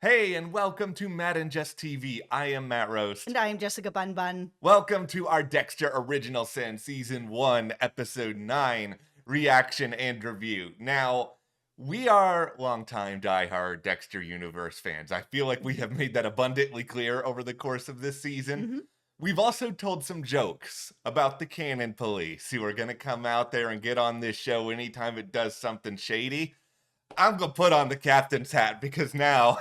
Hey, and welcome to Matt and Jess TV. I am Matt Roast. And I am Jessica Bun Bun. Welcome to our Dexter Original Sin Season 1, Episode 9 reaction and review. Now, we are longtime diehard Dexter universe fans. I feel like we have made that abundantly clear over the course of this season. Mm-hmm. We've also told some jokes about the canon police who are going to come out there and get on this show anytime it does something shady. I'm going to put on the captain's hat because now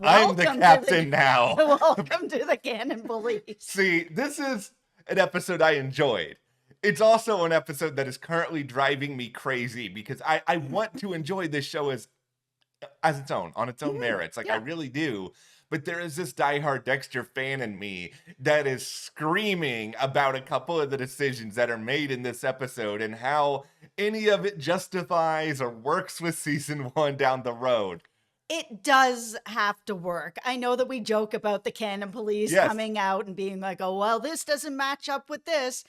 I'm the captain now. Welcome to the Canon Police. See, this is an episode I enjoyed. It's also an episode that is currently driving me crazy because I want to enjoy this show as its own, on its own merits. Like, I really do. But there is this diehard Dexter fan in me that is screaming about a couple of the decisions that are made in this episode and how any of it justifies or works with season 1 down the road. It does have to work. I know that we joke about the Canon Police coming out and being like, oh, well, this doesn't match up with this.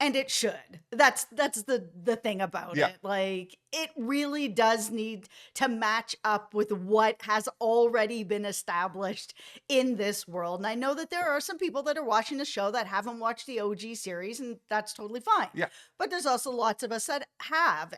And it should. That's the thing about it. Like, it really does need to match up with what has already been established in this world. And I know that there are some people that are watching the show that haven't watched the OG series, and that's totally fine. Yeah. But there's also lots of us that have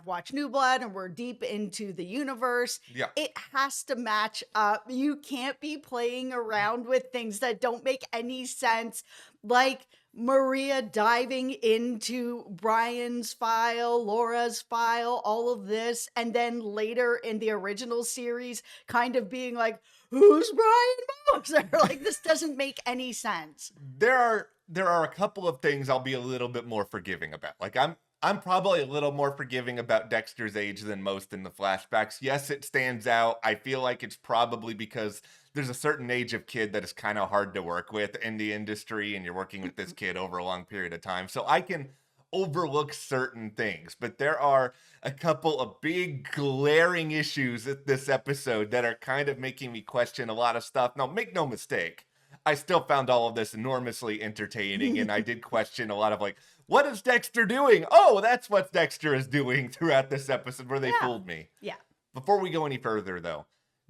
watched New Blood, and we're deep into the universe. Yeah. It has to match up. You can't be playing around with things that don't make any sense, like Maria diving into Brian's file, Laura's file, all of this, and then later in the original series kind of being like, who's Brian Moser? Like, this doesn't make any sense. There are a couple of things I'll be a little bit more forgiving about. Like, I'm probably a little more forgiving about Dexter's age than most in the flashbacks. Yes, it stands out. I feel like it's probably because there's a certain age of kid that is kind of hard to work with in the industry, and you're working with this kid over a long period of time. So I can overlook certain things, but there are a couple of big glaring issues at this episode that are kind of making me question a lot of stuff. Now, make no mistake, I still found all of this enormously entertaining, and I did question a lot of, like, what is Dexter doing? Oh, that's what Dexter is doing throughout this episode where they fooled me. Yeah. Before we go any further, though,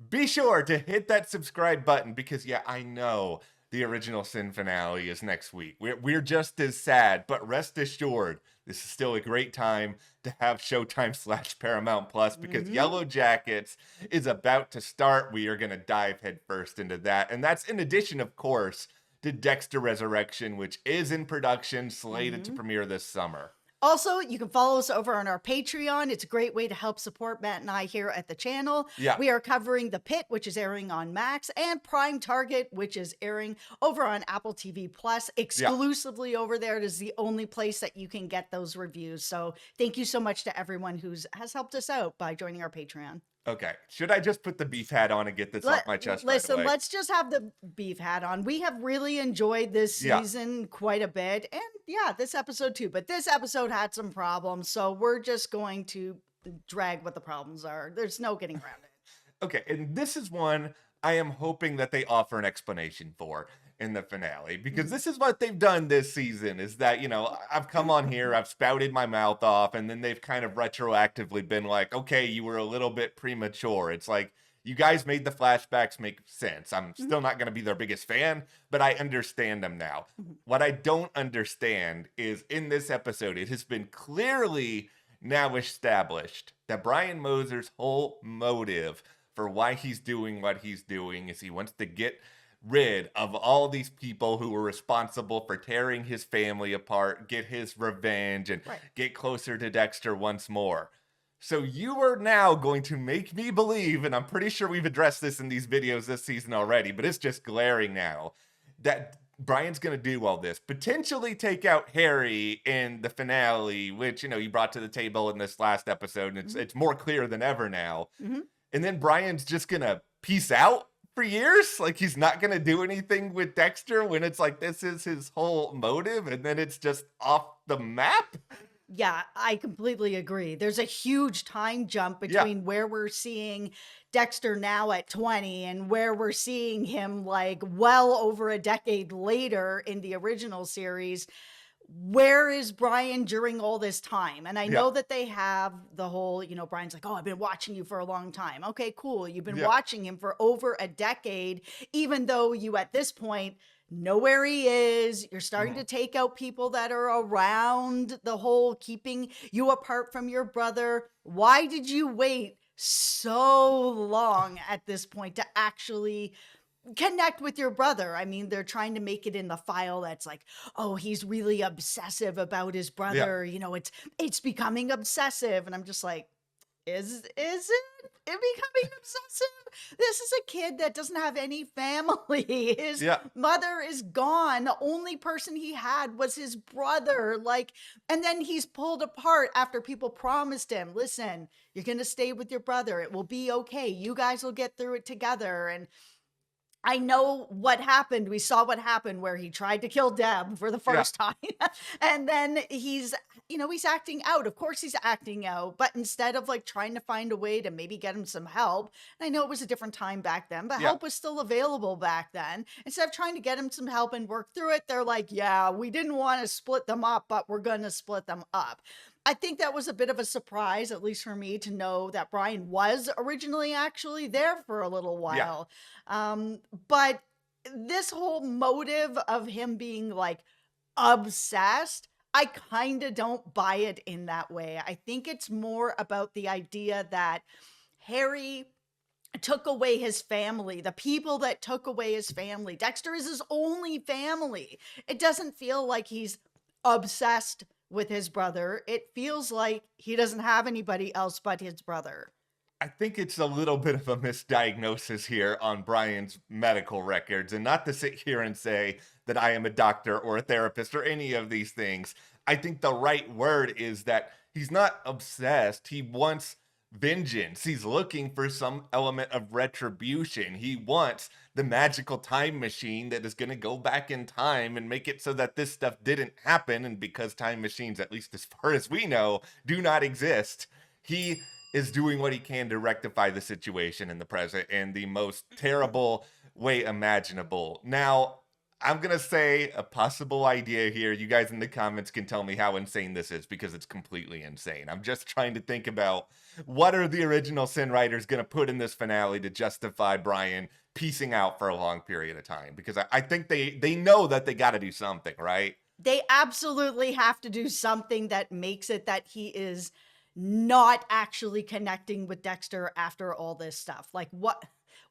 be sure to hit that subscribe button because, yeah, I know the Original Sin finale is next week. We're just as sad, but rest assured, this is still a great time to have Showtime / Paramount Plus because Yellow Jackets is about to start. We are going to dive headfirst into that. And that's in addition, of course, to Dexter Resurrection, which is in production, slated to premiere this summer. Also, you can follow us over on our Patreon. It's a great way to help support Matt and I here at the channel. Yeah. We are covering The Pit, which is airing on Max, and Prime Target, which is airing over on Apple TV Plus, exclusively over there. It is the only place that you can get those reviews. So thank you so much to everyone who has helped us out by joining our Patreon. Okay, should I just put the beef hat on and get this off my chest Listen, right away? let's just have the beef hat on. We have really enjoyed this season quite a bit, and this episode too. But this episode had some problems, so we're just going to drag what the problems are. There's no getting around it. Okay, and this is one I am hoping that they offer an explanation for in the finale, because this is what they've done this season, is that, you know, I've come on here, I've spouted my mouth off, and then they've kind of retroactively been like, okay, you were a little bit premature. It's like, you guys made the flashbacks make sense. I'm still not going to be their biggest fan, but I understand them now. What I don't understand is in this episode, it has been clearly now established that Brian Moser's whole motive for why he's doing what he's doing is he wants to get rid of all these people who were responsible for tearing his family apart, get his revenge, and get closer to Dexter once more. So you are now going to make me believe, and I'm pretty sure we've addressed this in these videos this season already, but it's just glaring now, that Brian's going to do all this, potentially take out Harry in the finale, which, you know, you brought to the table in this last episode, and it's more clear than ever now. And then Brian's just going to peace out for years. Like, he's not going to do anything with Dexter when it's like, this is his whole motive, and then it's just off the map. Yeah, I completely agree. There's a huge time jump between where we're seeing Dexter now at 20 and where we're seeing him like well over a decade later in the original series. where is Brian during all this time? And I Yeah. know that they have the whole, Brian's like, oh, I've been watching you for a long time. Okay, cool. You've been Yeah. watching him for over a decade, even though you at this point know where he is. You're starting to take out people that are around the whole keeping you apart from your brother. Why did you wait so long at this point to actually connect with your brother? I mean, they're trying to make it in the file that's like, oh, he's really obsessive about his Yeah. brother. It's becoming obsessive, and I'm just like, is it becoming obsessive? This is a kid that doesn't have any family. His Yeah. mother is gone. The only person he had was his brother. Like, and then he's pulled apart after people promised him, listen, you're gonna stay with your brother. It will be okay. You guys will get through it together. And I know what happened. We saw what happened where he tried to kill Deb for the Yeah. first time. And then he's acting out. Of course he's acting out, but instead of like trying to find a way to maybe get him some help, and I know it was a different time back then, but Yeah. help was still available back then. Instead of trying to get him some help and work through it, they're like, yeah, we didn't want to split them up, but we're going to split them up. I think that was a bit of a surprise, at least for me, to know that Brian was originally actually there for a little while. But this whole motive of him being like obsessed, I kind of don't buy it in that way. I think it's more about the idea that Harry took away his family, the people that took away his family. Dexter is his only family. It doesn't feel like he's obsessed with his brother. It feels like he doesn't have anybody else but his brother. I think it's a little bit of a misdiagnosis here on Brian's medical records, and not to sit here and say that I am a doctor or a therapist or any of these things. I think the right word is that he's not obsessed. He wants vengeance. He's looking for some element of retribution. He wants the magical time machine that is going to go back in time and make it so that this stuff didn't happen. And because time machines, at least as far as we know, do not exist, he is doing what he can to rectify the situation in the present in the most terrible way imaginable. Now, I'm going to say a possible idea here. You guys in the comments can tell me how insane this is, because it's completely insane. I'm just trying to think about what are the original Sin writers going to put in this finale to justify Brian piecing out for a long period of time, because I think they know that they got to do something, right? They absolutely have to do something that makes it that he is not actually connecting with Dexter after all this stuff. Like, what?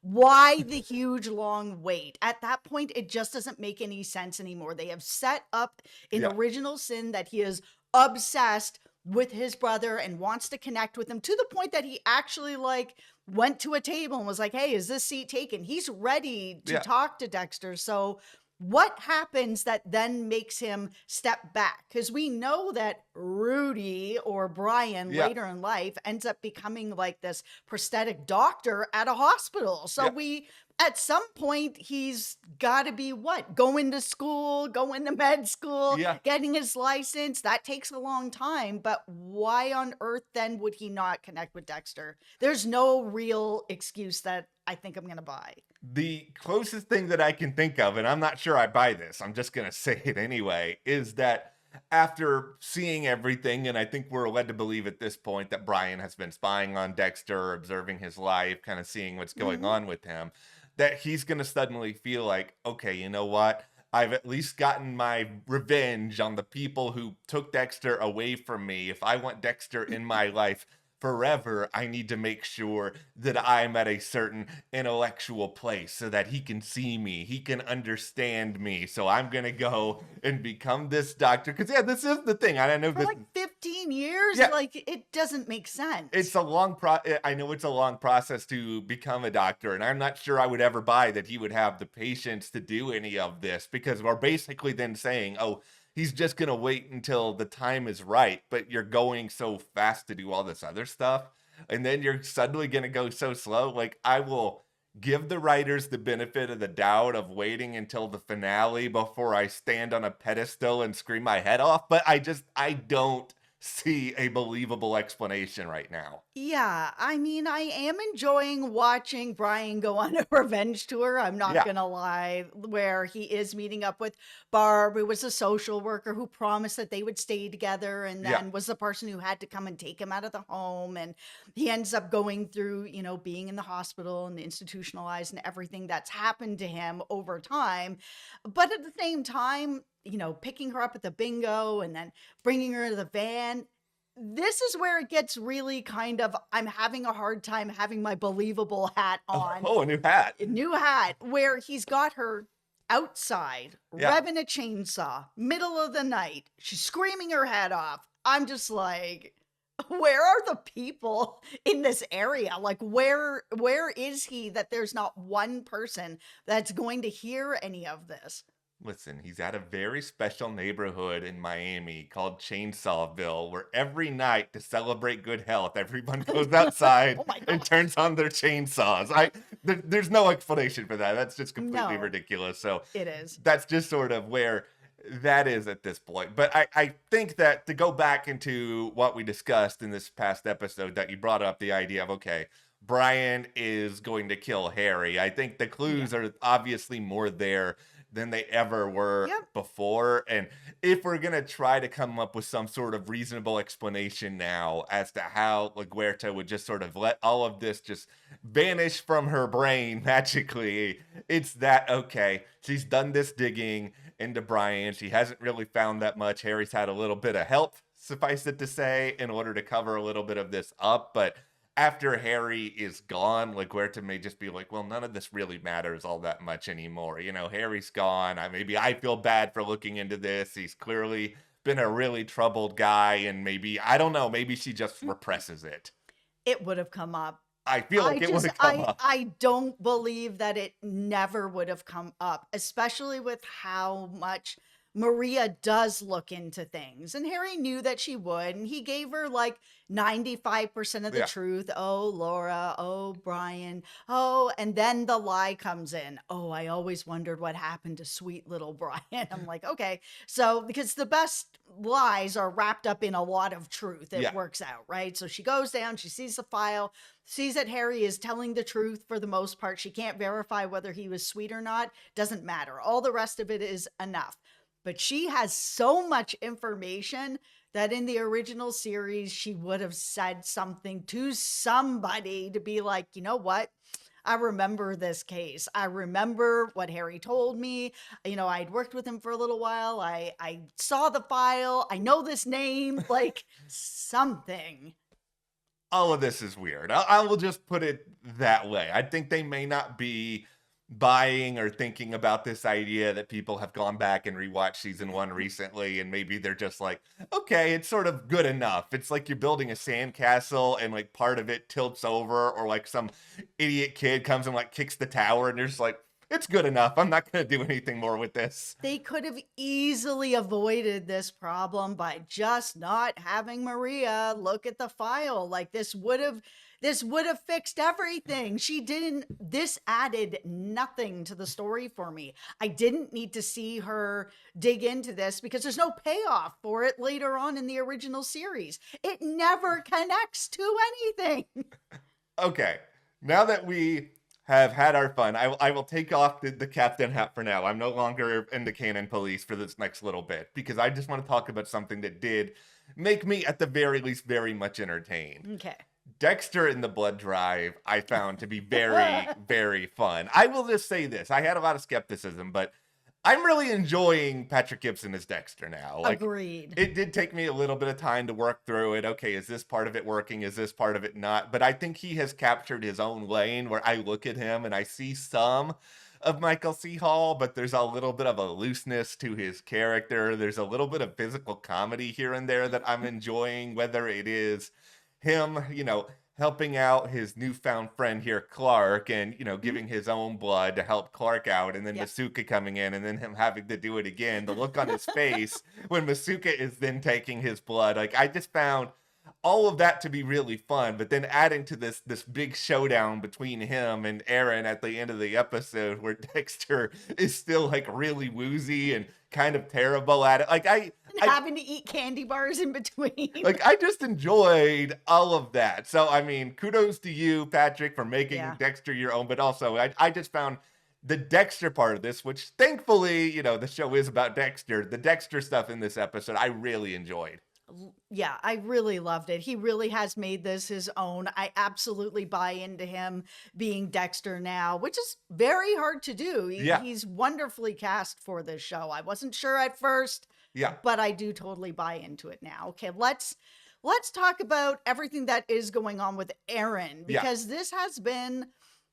Why the huge long wait? At that point, it just doesn't make any sense anymore. They have set up in Original Sin that he is obsessed with his brother and wants to connect with him, to the point that he actually like went to a table and was like, hey, is this seat taken? He's ready to talk to Dexter. So what happens that then makes him step back? Because we know that Rudy, or Brian, later in life ends up becoming like this prosthetic doctor at a hospital. So at some point, he's got to be what? Going to school, going to med school, getting his license. That takes a long time. But why on earth then would he not connect with Dexter? There's no real excuse that I think I'm going to buy. The closest thing that I can think of, and I'm not sure I buy this, I'm just going to say it anyway, is that after seeing everything, and I think we're led to believe at this point that Brian has been spying on Dexter, observing his life, kind of seeing what's going on with him, that he's going to suddenly feel like, okay, you know what? I've at least gotten my revenge on the people who took Dexter away from me. If I want Dexter in my life forever, I need to make sure that I'm at a certain intellectual place so that he can see me, he can understand me. So I'm gonna go and become this doctor. Because this is the thing. I don't know for like 15 years. Like, it doesn't make sense. It's a long I know it's a long process to become a doctor, and I'm not sure I would ever buy that he would have the patience to do any of this, because we're basically then saying, oh, he's just going to wait until the time is right, but you're going so fast to do all this other stuff, and then you're suddenly going to go so slow. Like, I will give the writers the benefit of the doubt of waiting until the finale before I stand on a pedestal and scream my head off, but I don't see a believable explanation right now. Yeah, I mean, I am enjoying watching Brian go on a revenge tour. I'm not Yeah, gonna lie, where he is meeting up with Barb, who was a social worker who promised that they would stay together and yeah. then was the person who had to come and take him out of the home. And he ends up going through, being in the hospital and institutionalized and everything that's happened to him over time. But at the same time, picking her up at the bingo and then bringing her to the van, this is where it gets really kind of, I'm having a hard time having my believable hat on. Oh, a new hat. A new hat, where he's got her outside, Yeah. revving a chainsaw, middle of the night. She's screaming her head off. I'm just like, where are the people in this area? Like, where is he that there's not one person that's going to hear any of this? Listen, he's at a very special neighborhood in Miami called Chainsawville, where every night to celebrate good health, everyone goes outside Oh my and God. turns on their chainsaws. There's no explanation for that. That's just completely No, ridiculous. So it is. that's just sort of where that is at this point. But I think that to go back into what we discussed in this past episode, that you brought up the idea of, okay, Brian is going to kill Harry. I think the Yeah. clues are obviously more there than they ever were Yep. before. And if we're going to try to come up with some sort of reasonable explanation now as to how LaGuerta would just sort of let all of this just vanish from her brain magically, it's that, okay, she's done this digging into Brian. She hasn't really found that much. Harry's had a little bit of help, suffice it to say, in order to cover a little bit of this up. But after Harry is gone, LaGuerta may just be like, well, none of this really matters all that much anymore. Harry's gone. Maybe I feel bad for looking into this. He's clearly been a really troubled guy, and maybe, I don't know, maybe she just represses it. It would have come up. I feel I like it would just have come up. I don't believe that it never would have come up, especially with how much Maria does look into things. And Harry knew that she would, and he gave her like 95% of the Yeah. truth. Oh, Laura, oh, Brian, oh, and then the lie comes in. Oh, I always wondered what happened to sweet little Brian. I'm like, okay. So, because the best lies are wrapped up in a lot of truth, it Yeah. works out, right? So she goes down, she sees the file, sees that Harry is telling the truth for the most part. She can't verify whether he was sweet or not. Doesn't matter. All the rest of it is enough. But she has so much information that in the original series, she would have said something to somebody to be like, you know what? I remember this case. I remember what Harry told me. I'd worked with him for a little while. I saw the file. I know this name, like something. All of this is weird. I will just put it that way. I think they may not be buying or thinking about this idea that people have gone back and rewatched season one recently, and maybe they're just like, okay, it's sort of good enough. It's like you're building a sandcastle and like part of it tilts over, or like some idiot kid comes and like kicks the tower, and you're just like, it's good enough. I'm not going to do anything more with this. They could have easily avoided this problem by just not having Maria look at the file. Like this would have fixed everything. This added nothing to the story for me. I didn't need to see her dig into this because there's no payoff for it later on in the original series. It never connects to anything. Okay, now that we have had our fun, I will take off the captain hat for now. I'm no longer in the canon police for this next little bit, because I just want to talk about something that did make me, at the very least, very much entertained. Okay. Dexter in the Blood Drive, I found to be very, very fun. I will just say this. I had a lot of skepticism, but I'm really enjoying Patrick Gibson as Dexter now. Like, Agreed. it did take me a little bit of time to work through it. Okay, is this part of it working? Is this part of it not? But I think he has captured his own lane, where I look at him and I see some of Michael C. Hall, but there's a little bit of a looseness to his character. There's a little bit of physical comedy here and there that I'm enjoying, whether it is him, helping out his newfound friend here, Clark, and, giving his own blood to help Clark out, and then Yeah. Masuka coming in, and then him having to do it again. The look on his face when Masuka is then taking his blood. Like, I just found all of that to be really fun, but then adding to this big showdown between him and Aaron at the end of the episode where Dexter is still like really woozy and kind of terrible at it. Like And having to eat candy bars in between. like I just enjoyed all of that. So I mean, kudos to you, Patrick, for making Dexter your own, but also I just found the Dexter part of this, which thankfully, you know, the show is about Dexter. The Dexter stuff in this episode, I really enjoyed. Yeah, I really loved it. He really has made this his own. I absolutely buy into him being Dexter now, which is very hard to do. He's wonderfully cast for this show. I wasn't sure at first, but I do totally buy into it now. Okay, let's talk about everything that is going on with Aaron, because this has been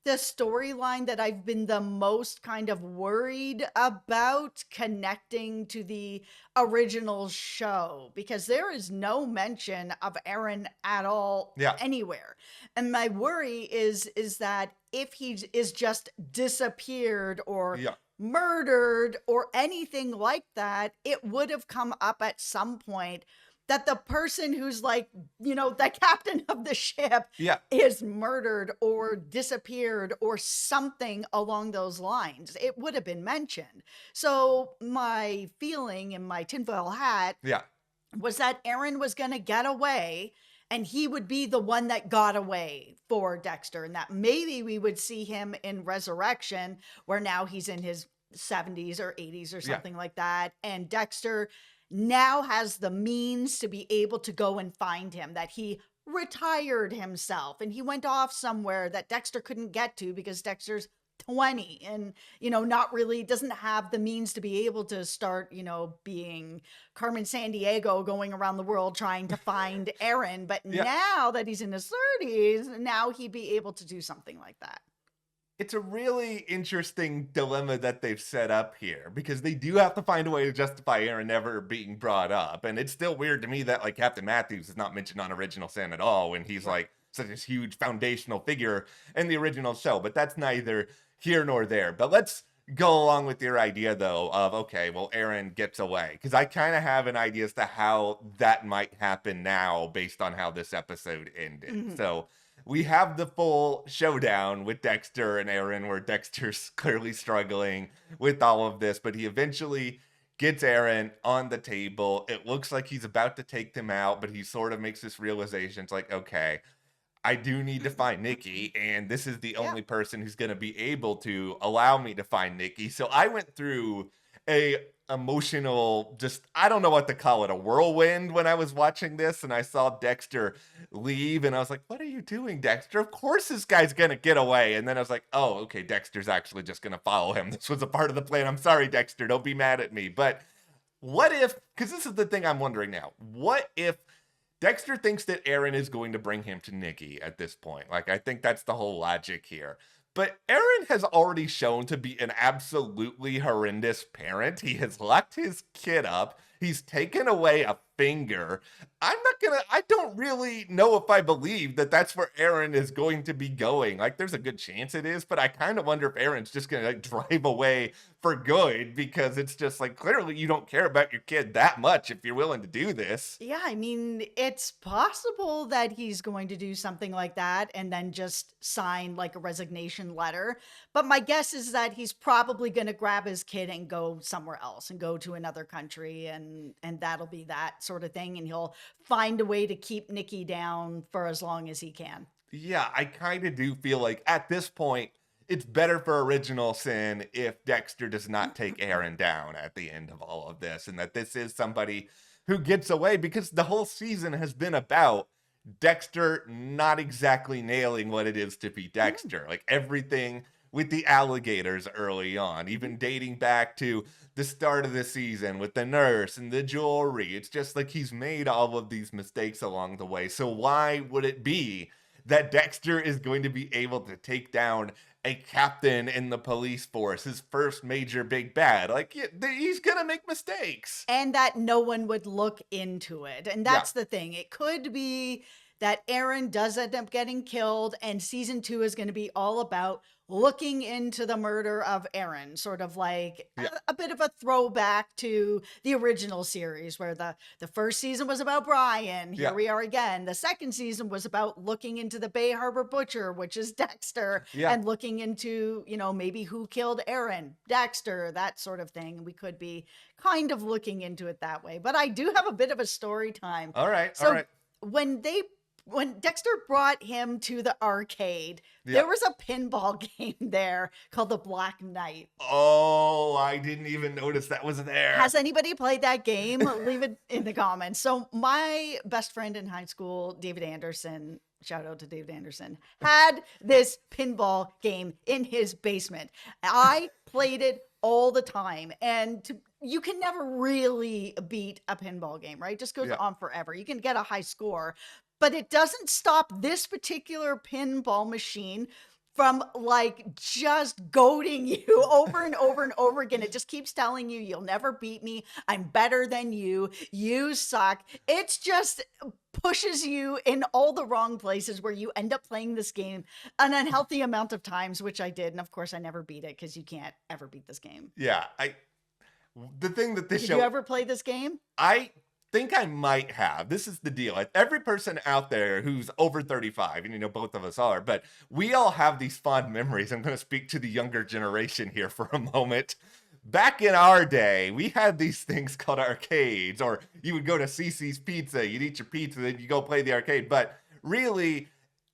the storyline that I've been the most kind of worried about connecting to the original show, because there is no mention of Aaron at all anywhere. And my worry is that if he is just disappeared or murdered or anything like that, it would have come up at some point that the person who's like, you know, the captain of the ship is murdered or disappeared or something along those lines. It would have been mentioned. So my feeling in my tinfoil hat was that Aaron was going to get away and he would be the one that got away for Dexter, and that maybe we would see him in Resurrection, where now he's in his 70s or 80s or something like that. And Dexter now has the means to be able to go and find him, that he retired himself and he went off somewhere that Dexter couldn't get to because Dexter's 20 and, you know, not really doesn't have the means to be able to start, you know, being Carmen Sandiego going around the world trying to find Aaron. But now that he's in his 30s, now he'd be able to do something like that. It's a really interesting dilemma that they've set up here, because they do have to find a way to justify Aaron never being brought up. And it's still weird to me that like Captain Matthews is not mentioned on Original Sin at all when he's like such a huge foundational figure in the original show. But that's neither here nor there. But let's go along with your idea though of, okay, well, Aaron gets away, because I kind of have an idea as to how that might happen now based on how this episode ended. So we have the full showdown with Dexter and Aaron, where Dexter's clearly struggling with all of this, but he eventually gets Aaron on the table. It looks like he's about to take them out, but he sort of makes this realization. It's like, okay, I do need to find Nikki, and this is the only person who's going to be able to allow me to find Nikki. So I went through a emotional, just, I don't know what to call it, a whirlwind when I was watching this, and I saw Dexter leave, and I was like, what are you doing, Dexter? Of course this guy's gonna get away. And then I was like, oh, okay, Dexter's actually just gonna follow him. This was a part of the plan. I'm sorry, Dexter, don't be mad at me. But what if, because this is the thing I'm wondering now, what if Dexter thinks that Aaron is going to bring him to Nikki at this point? Like, I think that's the whole logic here. But Aaron has already shown to be an absolutely horrendous parent. He has locked his kid up. He's taken away a finger. I don't really know if I believe that that's where Aaron is going to be going. Like, there's a good chance it is, but I kind of wonder if Aaron's just going to like drive away for good, because it's just like, clearly you don't care about your kid that much if you're willing to do this. Yeah, I mean, it's possible that he's going to do something like that and then just sign like a resignation letter. But my guess is that he's probably going to grab his kid and go somewhere else and go to another country, and that'll be that sort of thing. And he'll find a way to keep Nikki down for as long as he can. Yeah, I kind of do feel like at this point, it's better for Original Sin if Dexter does not take Aaron down at the end of all of this, and that this is somebody who gets away, because the whole season has been about Dexter not exactly nailing what it is to be Dexter. Like, everything with the alligators early on, even dating back to the start of the season with the nurse and the jewelry. It's just like he's made all of these mistakes along the way. So why would it be that Dexter is going to be able to take down a captain in the police force, his first major big bad? Like, he's gonna make mistakes, and that no one would look into it. And that's the thing. It could be that Aaron does end up getting killed, and season 2 is going to be all about looking into the murder of Aaron, sort of like Yeah. a bit of a throwback to the original series where the first season was about Brian. Here Yeah. we are again. The second season was about looking into the Bay Harbor Butcher, which is Dexter, Yeah. and looking into, maybe who killed Aaron, Dexter, that sort of thing. We could be kind of looking into it that way. But I do have a bit of a story time. All right. All So right. when Dexter brought him to the arcade, Yeah. there was a pinball game there called the Black Knight. Oh, I didn't even notice that was there. Has anybody played that game? Leave it in the comments. So my best friend in high school, David Anderson, shout out to David Anderson, had this pinball game in his basement. I played it all the time. And you can never really beat a pinball game, right? It just goes Yeah. on forever. You can get a high score, but it doesn't stop this particular pinball machine from like just goading you over and over and over again. It just keeps telling you, you'll never beat me. I'm better than you. You suck. It's just pushes you in all the wrong places where you end up playing this game an unhealthy amount of times, which I did. And of course I never beat it because you can't ever beat this game. Yeah. The thing that this Did show, you ever play this game? I think I might have. This is the deal. Like, every person out there who's over 35, and both of us are, but we all have these fond memories. I'm going to speak to the younger generation here for a moment. Back in our day, we had these things called arcades, or you would go to CC's Pizza, you'd eat your pizza, then you go play the arcade. But really,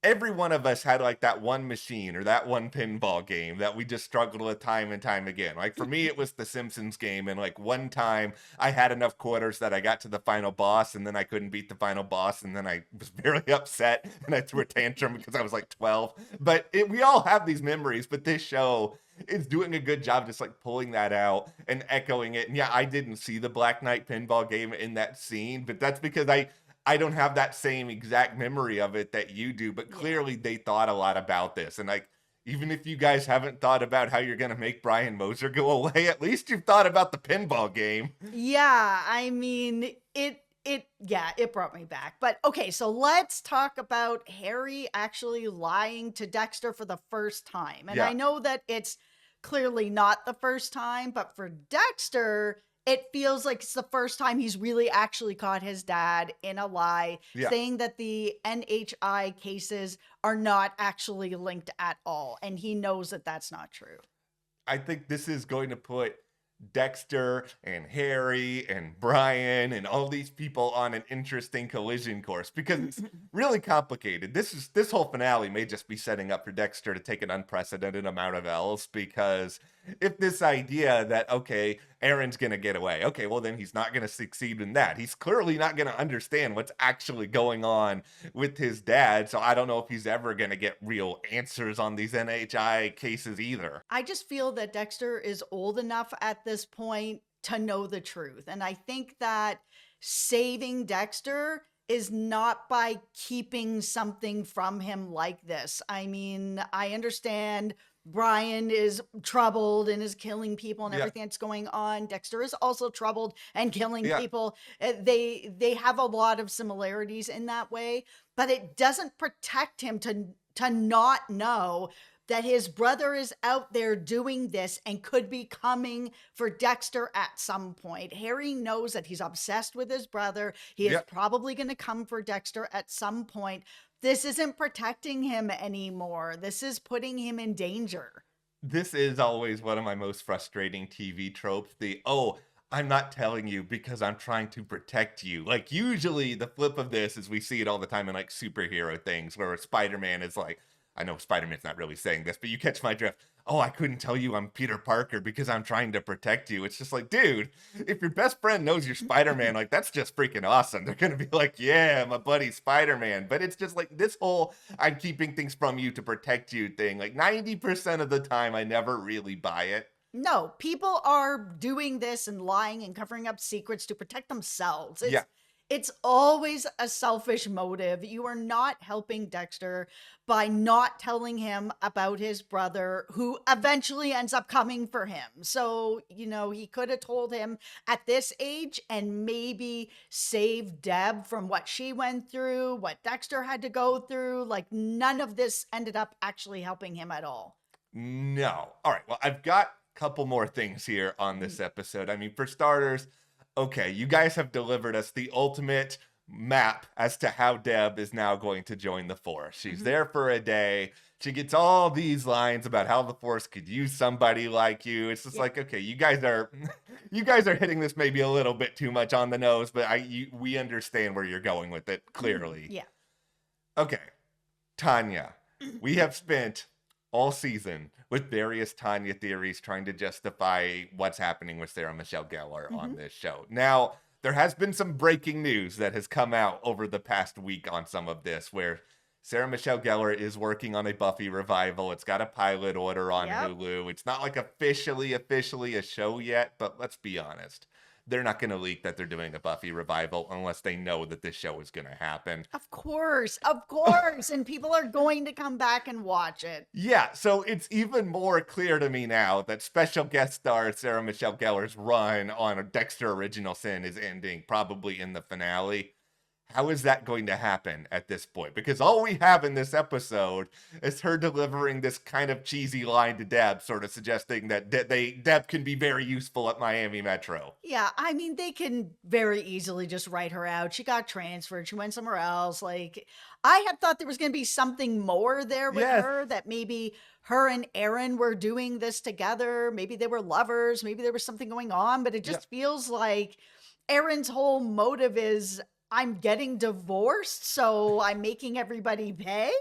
every one of us had like that one machine or that one pinball game that we just struggled with time and time again. Like for me, it was the Simpsons game. And like one time I had enough quarters that I got to the final boss and then I couldn't beat the final boss. And then I was very upset and I threw a tantrum because I was like 12. But we all have these memories, but this show is doing a good job just like pulling that out and echoing it. And yeah, I didn't see the Black Knight pinball game in that scene, but that's because I don't have that same exact memory of it that you do, but clearly they thought a lot about this. And like, even if you guys haven't thought about how you're going to make Brian Moser go away, at least you've thought about the pinball game. Yeah, I mean, it brought me back. But okay, so let's talk about Harry actually lying to Dexter for the first time. And Yeah. I know that it's clearly not the first time, but for Dexter, it feels like it's the first time he's really actually caught his dad in a lie, Yeah. saying that the NHI cases are not actually linked at all. And he knows that that's not true. I think this is going to put Dexter and Harry and Brian and all these people on an interesting collision course because it's really complicated. This whole finale may just be setting up for Dexter to take an unprecedented amount of L's, because if this idea that, okay, Aaron's going to get away, okay, well then he's not going to succeed in that. He's clearly not going to understand what's actually going on with his dad. So I don't know if he's ever going to get real answers on these NHI cases either. I just feel that Dexter is old enough at this point to know the truth. And I think that saving Dexter is not by keeping something from him like this. I mean, I understand Brian is troubled and is killing people and Yeah. everything that's going on. Dexter is also troubled and killing Yeah. people. They have a lot of similarities in that way, but it doesn't protect him to not know that his brother is out there doing this and could be coming for Dexter at some point. Harry knows that he's obsessed with his brother. He is Yeah. probably going to come for Dexter at some point. This isn't protecting him anymore. This is putting him in danger. This is always one of my most frustrating TV tropes. Oh, I'm not telling you because I'm trying to protect you. Like, usually the flip of this is we see it all the time in like superhero things where Spider-Man is like, I know Spider-Man's not really saying this, but you catch my drift. Oh, I couldn't tell you I'm Peter Parker because I'm trying to protect you. It's just like, dude, if your best friend knows you're Spider-Man, like, that's just freaking awesome. They're going to be like, yeah, my buddy Spider-Man. But it's just like this whole I'm keeping things from you to protect you thing. Like 90% of the time, I never really buy it. No, people are doing this and lying and covering up secrets to protect themselves. It's always a selfish motive. You are not helping Dexter by not telling him about his brother, who eventually ends up coming for him. So, he could have told him at this age and maybe saved Deb from what she went through, what Dexter had to go through. Like, none of this ended up actually helping him at all. No. All right. Well, I've got a couple more things here on Mm. this episode. I mean, for starters, okay, you guys have delivered us the ultimate map as to how Deb is now going to join the Force. She's Mhm. there for a day. She gets all these lines about how the Force could use somebody like you. It's just Yeah. like, okay, you guys are you guys are hitting this maybe a little bit too much on the nose, but we understand where you're going with it clearly. Yeah. Okay, Tanya. We have spent all season with various Tanya theories trying to justify what's happening with Sarah Michelle Gellar on Mhm. this show. Now, there has been some breaking news that has come out over the past week on some of this, where Sarah Michelle Gellar is working on a Buffy revival. It's got a pilot order on Yep. Hulu. It's not like officially a show yet, but let's be honest. They're not going to leak that they're doing a Buffy revival unless they know that this show is going to happen. Of course. Of course. And people are going to come back and watch it. Yeah, so it's even more clear to me now that special guest star Sarah Michelle Gellar's run on Dexter Original Sin is ending probably in the finale. How is that going to happen at this point? Because all we have in this episode is her delivering this kind of cheesy line to Deb, sort of suggesting that Deb can be very useful at Miami Metro. Yeah, I mean, they can very easily just write her out. She got transferred. She went somewhere else. Like, I had thought there was going to be something more there with Yes. her, that maybe her and Aaron were doing this together. Maybe they were lovers. Maybe there was something going on, but it Yeah. just feels like Aaron's whole motive is I'm getting divorced, so I'm making everybody pay.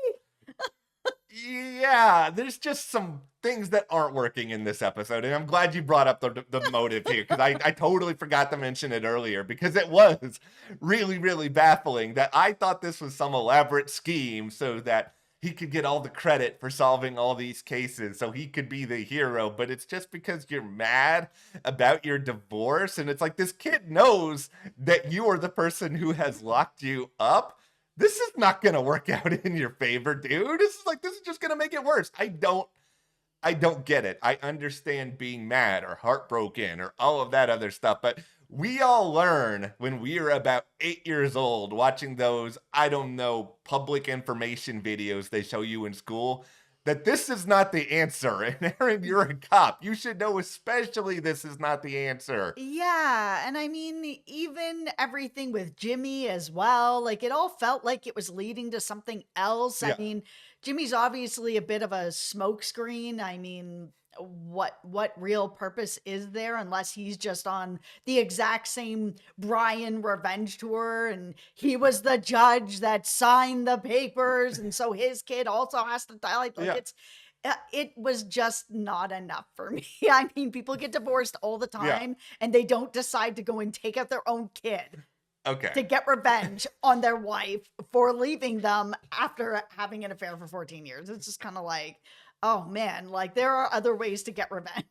Yeah, there's just some things that aren't working in this episode, and I'm glad you brought up the motive here, because I totally forgot to mention it earlier, because it was really, really baffling that I thought this was some elaborate scheme so that he could get all the credit for solving all these cases, so he could be the hero, but it's just because you're mad about your divorce, and it's like, this kid knows that you are the person who has locked you up. This is not going to work out in your favor, dude. This is just going to make it worse. I don't get it. I understand being mad or heartbroken or all of that other stuff, but we all learn when we are about 8 years old watching those, I don't know, public information videos they show you in school, that this is not the answer. And Aaron, you're a cop. You should know especially this is not the answer. Yeah, and I mean, even everything with Jimmy as well, like it all felt like it was leading to something else. I Yeah. mean, Jimmy's obviously a bit of a smokescreen. I mean, what real purpose is there unless he's just on the exact same Brian revenge tour and he was the judge that signed the papers and so his kid also has to die. Like Yeah. it was just not enough for me. I mean, people get divorced all the Yeah. time and they don't decide to go and take out their own kid to Okay. get revenge on their wife for leaving them after having an affair for 14 years. It's just kind of like, oh man, like there are other ways to get revenge.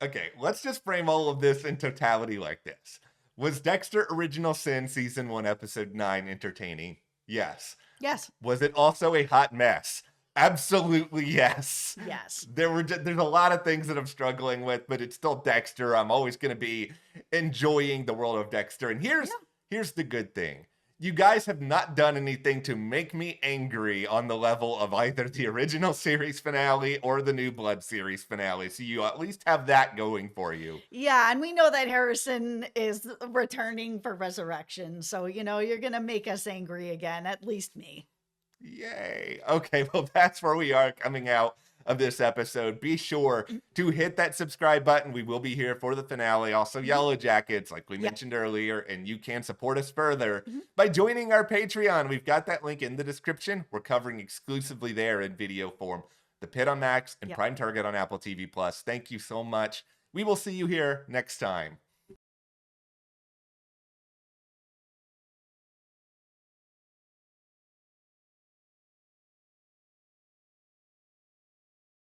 Okay, let's just frame all of this in totality like this. Was Dexter Original Sin Season 1, Episode 9 entertaining? Yes. Yes. Was it also a hot mess? Absolutely yes. Yes. There's a lot of things that I'm struggling with, but it's still Dexter. I'm always going to be enjoying the world of Dexter. And here's the good thing. You guys have not done anything to make me angry on the level of either the original series finale or the New Blood series finale. So you at least have that going for you. Yeah, and we know that Harrison is returning for Resurrection. So, you're going to make us angry again, at least me. Yay. Okay, well, that's where we are coming out of this episode. Be sure to hit that subscribe button. We will be here for the finale. Also, Yellow Jackets, like we mentioned earlier, and you can support us further by joining our Patreon. We've got that link in the description. We're covering exclusively there in video form. The Pit on Max and Prime Target on Apple TV Plus. Thank you so much. We will see you here next time.